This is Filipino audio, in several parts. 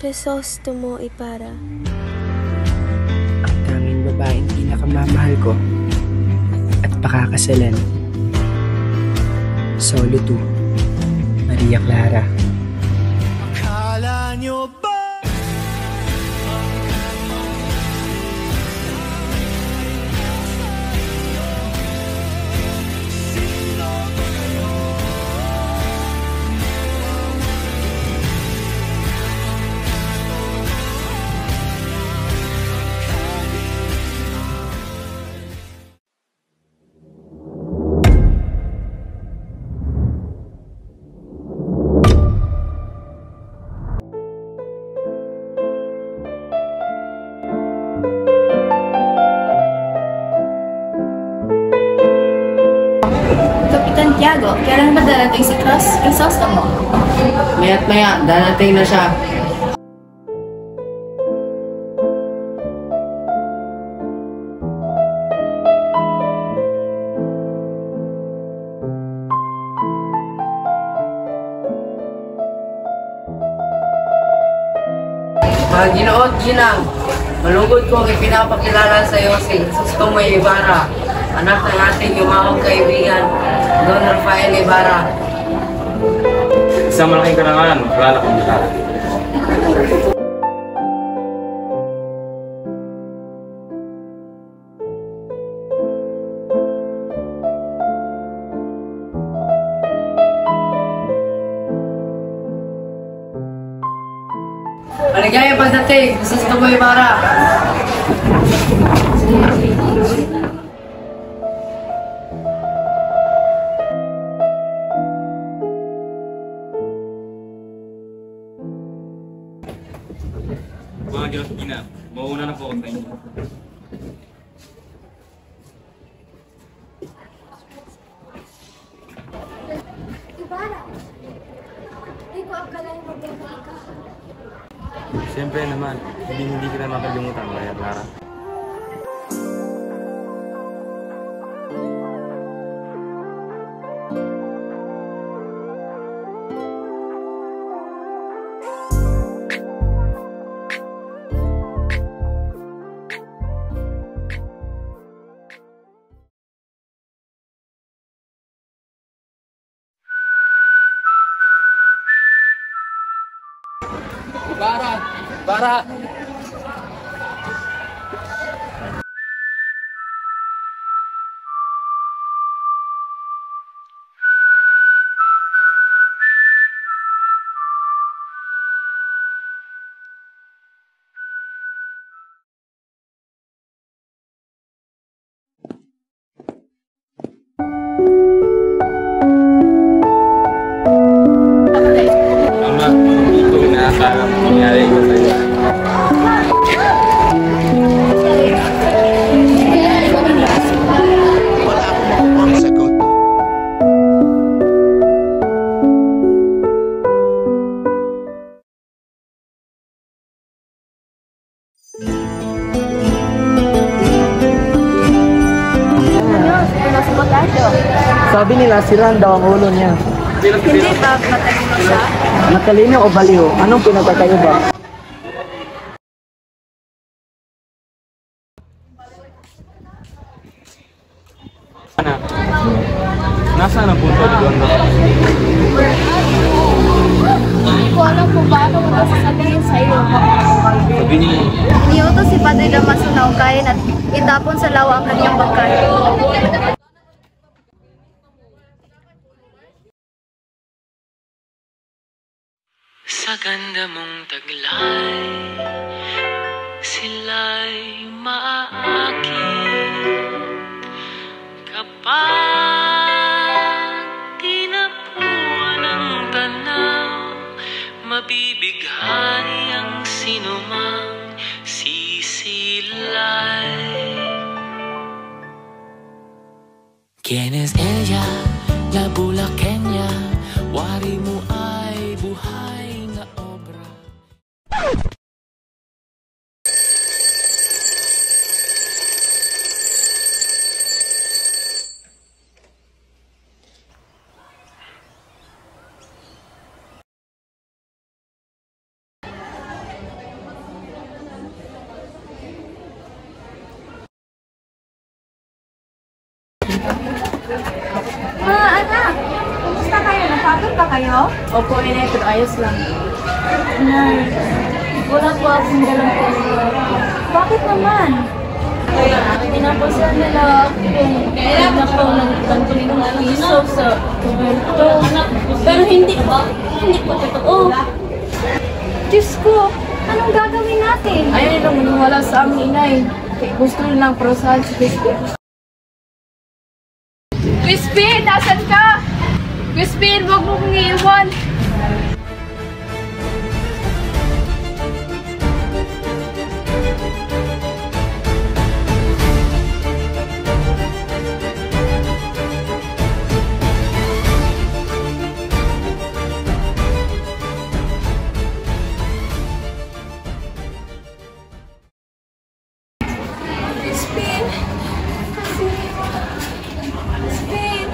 Crisostomo Ibarra. Ang tanging babaeng pinakamamahal ko at pakakasalan. Solo 2, Maria Clara. Akala nyo ba? Kapitan Tiago, kailan ba darating si Crisostomo? Maya't maya, darating na siya. Mga Ginoo at Ginang, malungkot kong ipinapakilala sa iyo si Crisostomo Ibarra, anak ng ating yumawang kaibigan, Don Rafael Ibarra. Isang malaking karangalan, magkilala kong Ibarra. Maligayang pagdating, Crisostomo Ibarra. Mga Diyos Gina, mauuna na po ako sa inyo. Ibarra! Hindi ko akalain magbabalik ka. Siyempre naman, hindi kita makalimutan, Maria Clara. Ibarra! Ama, ito inaakala mo nangyari ko sa iyo. Wala akong makukuha sagot. Sabi nila, siraan daw ang ulo niya. Hindi ba matalino siya? Matalino o baliw? Anong pinagkakaiba? Anak, nasaan ang punto ni Don Rafael? Hindi ko alam kung paano ko sasabihin sa iyo. Sabihin mo, Iniutos si Padre Damaso na ungkayin at itapon sa lawa ang kanyang bangkay. Sa ganda mong taglay, sila'y maaakit kapag tinapuan ng tanaw, mabibighani ang sinumang sisilay. ¿Quién es ella? La bulaqueña, wari mo ay buhay na obra. Anak, kumusta kayo? Napagod ba kayo? Opo, inay, pero ayos lang. Nay, wala po akong dalang pera. Bakit naman? Pinapasan nila kung kailan ako ng kantong piso sa Roberto. Pero hindi po totoo. Diyos ko, anong gagawin natin? Ayaw nilang maniwala sa amin, inay. Gusto nilang prosahan si Crispin. Crispin, nasan ka? Crispin, huwag mo kong iiwan. Crispin! Crispin!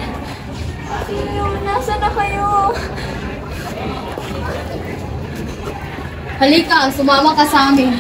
Nasaan na kayo? Halika, sumama ka sa amin.